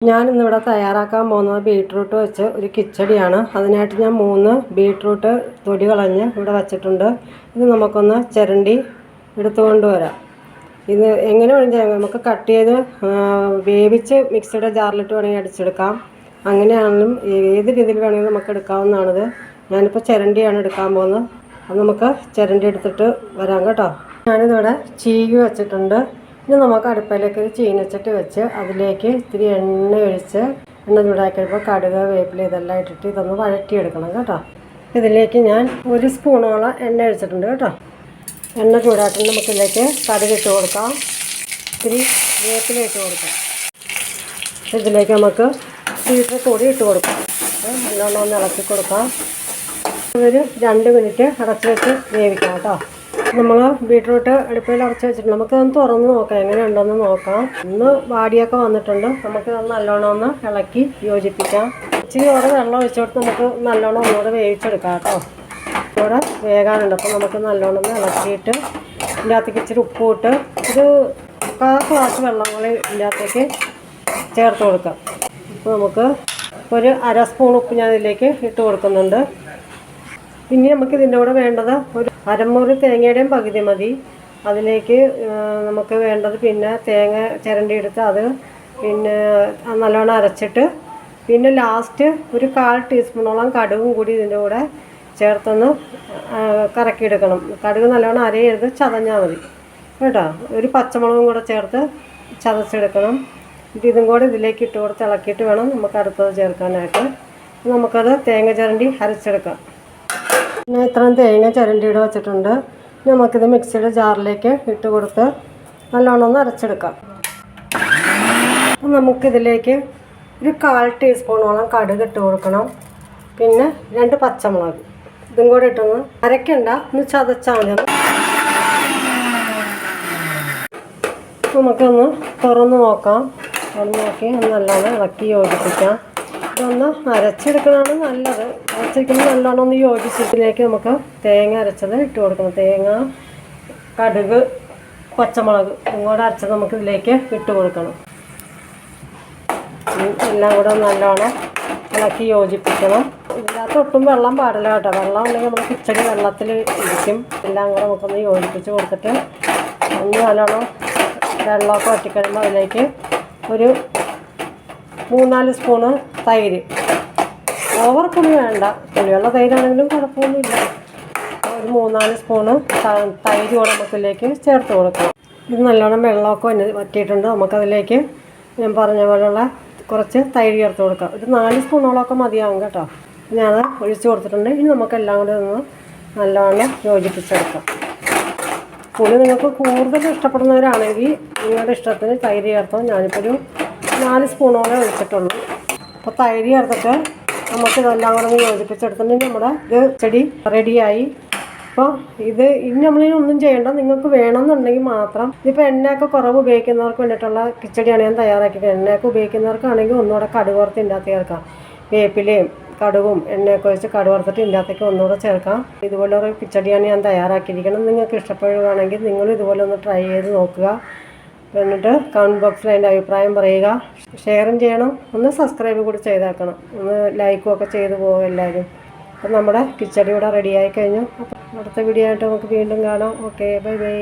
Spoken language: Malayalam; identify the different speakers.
Speaker 1: ഞാനിന്നിവിടെ തയ്യാറാക്കാൻ പോകുന്നത് ബീട്രൂട്ട് വെച്ച് ഒരു കിച്ചടിയാണ്. അതിനായിട്ട് ഞാൻ 3 ബീട്രൂട്ട് തൊലി കളഞ്ഞ് ഇവിടെ വച്ചിട്ടുണ്ട്. ഇത് നമുക്കൊന്ന് ചിരണ്ടി എടുത്തുകൊണ്ട് വരാം. ഇത് എങ്ങനെ വേണമെങ്കിൽ നമുക്ക് കട്ട് ചെയ്ത് വേവിച്ച് മിക്സിയുടെ ജാറിലിട്ട് വേണമെങ്കിൽ അടിച്ചെടുക്കാം. അങ്ങനെയാണെങ്കിലും ഏത് രീതിയിൽ വേണമെങ്കിലും നമുക്ക് എടുക്കാവുന്നതാണിത്. ഞാനിപ്പോൾ ചിരണ്ടിയാണ് എടുക്കാൻ പോകുന്നത്. അത് നമുക്ക് ചിരണ്ടി എടുത്തിട്ട് വരാം കേട്ടോ. ഞാനിതിവിടെ ചീകി വെച്ചിട്ടുണ്ട്. ഇനി നമുക്ക് അടുപ്പിലേക്ക് ഒരു ചീനച്ചട്ടി വെച്ച് അതിലേക്ക് ഇത്തിരി എണ്ണ ഒഴിച്ച് എണ്ണ ചൂടാക്കിയപ്പോൾ കടുക്, വേപ്പില ഇതെല്ലാം ഇട്ടിട്ട് ഇതൊന്ന് വഴറ്റിയെടുക്കണം കേട്ടോ. ഇതിലേക്ക് ഞാൻ 1 സ്പൂണോളം എണ്ണ ഒഴിച്ചിട്ടുണ്ട് കേട്ടോ. എണ്ണ ചൂടാക്കി നമുക്കിതിലേക്ക് കടുക് ഇട്ട് കൊടുക്കാം. ഇത്തിരി വേപ്പില ഇട്ട് കൊടുക്കാം. ഇതിലേക്ക് നമുക്ക് ബീട്രൂട്ട് കൂടി ഇട്ട് കൊടുക്കാം. നല്ലോണം ഒന്ന് ഇളക്കി കൊടുക്കാം. ഒരു 2 മിനിറ്റ് അടച്ച് വെച്ച് വേവിക്കാം കേട്ടോ. നമ്മൾ ബീട്രൂട്ട് അടുപ്പിൽ അടച്ച് വെച്ചിട്ടുണ്ട്. നമുക്കതൊന്ന് തുറന്ന് നോക്കാം, എങ്ങനെയുണ്ടെന്ന് നോക്കാം. ഒന്ന് വാടിയൊക്കെ വന്നിട്ടുണ്ട്. നമുക്ക് അത് നല്ലോണം ഒന്ന് ഇളക്കി യോജിപ്പിക്കാം. ഇച്ചിരി കൂടെ വെള്ളം ഒഴിച്ചു കൊടുത്ത് നമുക്ക് നല്ലോണം ഒന്നുകൂടെ വേവിച്ചെടുക്കാം കേട്ടോ. ഇവിടെ വേകാനുണ്ട്. അപ്പോൾ നമുക്ക് നല്ലോണം ഒന്ന് ഇളക്കിയിട്ട് ഇതിൻ്റെ അകത്തേക്ക് ഇച്ചിരി ഉപ്പ് ഇട്ട് ഒരു 1/4 ഗ്ലാസ് വെള്ളം കൂടി ഇതിൻ്റെ അകത്തേക്ക് ചേർത്ത് കൊടുക്കാം. അപ്പോൾ നമുക്ക് ഒരു 1/2 സ്പൂൺ ഉപ്പ് ഞാൻ ഇതിലേക്ക് ഇട്ട് കൊടുക്കുന്നുണ്ട്. പിന്നെ നമുക്ക് ഇതിൻ്റെ കൂടെ വേണ്ടത് ഒരു അരമുറി തേങ്ങയുടെയും പകുതി മതി. അതിലേക്ക് നമുക്ക് വേണ്ടത് പിന്നെ തേങ്ങ ചിരണ്ടി എടുത്ത് അത് പിന്നെ നല്ലോണം അരച്ചിട്ട് പിന്നെ ലാസ്റ്റ് ഒരു 1/4 ടീസ്പൂണോളം കടുകും കൂടി ഇതിൻ്റെ കൂടെ ചേർത്തൊന്ന് കറക്കിയെടുക്കണം. കടുക് നല്ലോണം അരയരുത്, ചതഞ്ഞാൽ മതി കേട്ടോ. ഒരു പച്ചമുളകും കൂടെ ചേർത്ത് ചതച്ചെടുക്കണം. ഇതും കൂടെ ഇതിലേക്ക് ഇട്ട് കൊടുത്ത് ഇളക്കിയിട്ട് വേണം നമുക്ക് അടുത്തത് ചേർക്കാനായിട്ട്. നമുക്കത് തേങ്ങ ചിരണ്ടി അരച്ചെടുക്കാം. ഞാൻ ഇത്രയും തേങ്ങ ചിരണ്ടിയുടെ വെച്ചിട്ടുണ്ട്. നമുക്കിത് മിക്സിയുടെ ജാറിലേക്ക് ഇട്ട് കൊടുത്ത് നല്ലോണം ഒന്ന് അരച്ചെടുക്കാം. നമുക്കിതിലേക്ക് ഒരു 1/4 ടീസ്പൂണോളം കടുക് ഇട്ട് കൊടുക്കണം. പിന്നെ 2 പച്ചമുളക് ഇതും കൂടെ ഇട്ടൊന്ന് അരയ്ക്കണ്ട, ഒന്ന് ചതച്ചാൽ മതി. നമുക്കൊന്ന് തുറന്ന് നോക്കാം. തുറന്ന് നോക്കി നല്ലോണം ഇളക്കി യോജിപ്പിക്കാം. ഇതൊന്ന് അരച്ചെടുക്കണതാണ് നല്ലത്. അരച്ചെടുക്കുമ്പോൾ നല്ലോണം ഒന്ന് യോജിച്ചതിലേക്ക് നമുക്ക് തേങ്ങ അരച്ചത് ഇട്ട് കൊടുക്കണം. തേങ്ങ, കടുക്, പച്ചമുളക് ഇങ്ങോട്ട് അരച്ചത് നമുക്ക് ഇതിലേക്ക് ഇട്ട് കൊടുക്കണം. എല്ലാം കൂടെ നല്ലോണം ഇളക്കി യോജിപ്പിക്കണം. ഇതിനകത്ത് ഒട്ടും വെള്ളം പാടില്ല കേട്ടോ. വെള്ളം ഉണ്ടെങ്കിൽ നമ്മൾ കിച്ചടി വെള്ളത്തിൽ ഇരിക്കും. എല്ലാം കൂടെ നമുക്കൊന്ന് യോജിപ്പിച്ച് കൊടുത്തിട്ട് ഒന്ന് നല്ലോണം വെള്ളമൊക്കെ വറ്റിക്കഴിയുമ്പോൾ അതിലേക്ക് ഒരു 3-4 സ്പൂണ് തൈര്. ഓവർ പുളി വേണ്ട, പുളിയുള്ള തൈരാണെങ്കിലും കുഴപ്പമൊന്നുമില്ല. ഒരു 3-4 സ്പൂണ് തൈര് കൂടെ നമുക്കിതിലേക്ക് ചേർത്ത് കൊടുക്കണം. ഇത് നല്ലോണം വെള്ളമൊക്കെ വറ്റിയിട്ടുണ്ട്. നമുക്കതിലേക്ക് ഞാൻ പറഞ്ഞ പോലെയുള്ള കുറച്ച് തൈര് ചേർത്ത് കൊടുക്കാം. ഒരു 4 സ്പൂണോളമൊക്കെ മതിയാകും കേട്ടോ. ഞാനത് ഒഴിച്ച് കൊടുത്തിട്ടുണ്ട്. ഇനി നമുക്കെല്ലാം കൂടി ഒന്ന് നല്ലോണം യോജിപ്പിച്ചെടുക്കാം. പുളി നിങ്ങൾക്ക് കൂടുതൽ ഇഷ്ടപ്പെടുന്നവരാണെങ്കിൽ നിങ്ങളുടെ ഇഷ്ടത്തിന് തൈര് ചേർത്തോ. ഞാനിപ്പോൾ ഒരു 4 സ്പൂണോളം ഒഴിച്ചിട്ടുള്ളൂ. അപ്പോൾ തൈര് ചേർത്തിട്ട് നമുക്ക് ഇതെല്ലാം കൂടെ ഒന്ന് യോജിപ്പിച്ചെടുത്തിട്ടുണ്ടെങ്കിൽ നമ്മുടെ ഇത് ചെടി റെഡിയായി. അപ്പോൾ ഇനി നമ്മളിനൊന്നും ചെയ്യേണ്ട. നിങ്ങൾക്ക് വേണമെന്നുണ്ടെങ്കിൽ മാത്രം ഇതിപ്പോൾ എണ്ണയൊക്കെ കുറവ് ഉപയോഗിക്കുന്നവർക്ക് വേണ്ടിയിട്ടുള്ള കിച്ചടിയാണ് ഞാൻ തയ്യാറാക്കിയിട്ട്. എണ്ണയൊക്കെ ഉപയോഗിക്കുന്നവർക്കാണെങ്കിൽ ഒന്നുകൂടെ കടുക് വറുത്ത് ഇതിൻ്റെ അകത്ത് ചേർക്കാം. വേപ്പിലയും കടുകും എണ്ണയൊക്കെ ഒഴിച്ച് കടുക് വറുത്തിട്ട് ഇതിൻ്റെ അകത്തേക്ക് ഒന്നുകൂടെ ചേർക്കാം. ഇതുപോലൊരു കിച്ചടിയാണ് ഞാൻ തയ്യാറാക്കിയിരിക്കുന്നത്. നിങ്ങൾക്ക് ഇഷ്ടപ്പെടുകയാണെങ്കിൽ നിങ്ങളും ഇതുപോലെ ഒന്ന് ട്രൈ ചെയ്ത് നോക്കുക. എന്നിട്ട് കമൻറ്റ് ബോക്സിൽ അതിൻ്റെ അഭിപ്രായം പറയുക. ഷെയറും ചെയ്യണം, ഒന്ന് സബ്സ്ക്രൈബ് കൂടി ചെയ്തേക്കണം, ഒന്ന് ലൈക്കും ഒക്കെ ചെയ്ത് പോകും എല്ലാവരും. അപ്പം നമ്മുടെ കിച്ചടി ഇവിടെ റെഡിയായി കഴിഞ്ഞു. അപ്പം അടുത്ത വീഡിയോ ആയിട്ട് നമുക്ക് വീണ്ടും കാണാം. Okay, bye bye.